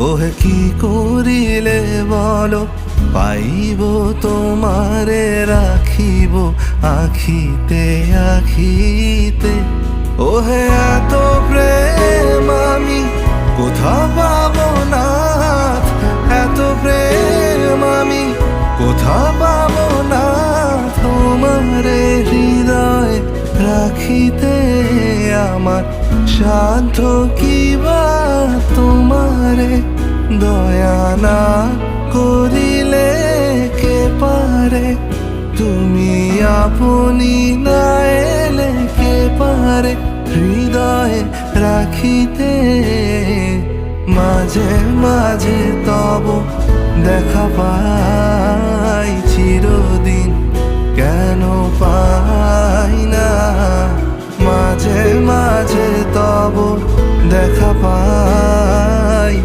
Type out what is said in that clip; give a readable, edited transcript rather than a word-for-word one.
ওহে কি করিলে বলো পাইব তোমারে রাখিব আখিতে আখিতে। ওহে এত প্রেম আমি কোথা পাবো না, এত প্রেম আমি কোথা পাবো না। তোমারে হৃদয় রাখিতে আমার সাধ্য কিবা, তোমারে দয়া না করিলে কে পারে। তুমি আপনি না এলে কে পারে হৃদয়ে রাখিতে। মাঝে মাঝে তব দেখা পাই চিরদিন কেন পাই না। মাঝে মাঝে তব দেখা পাই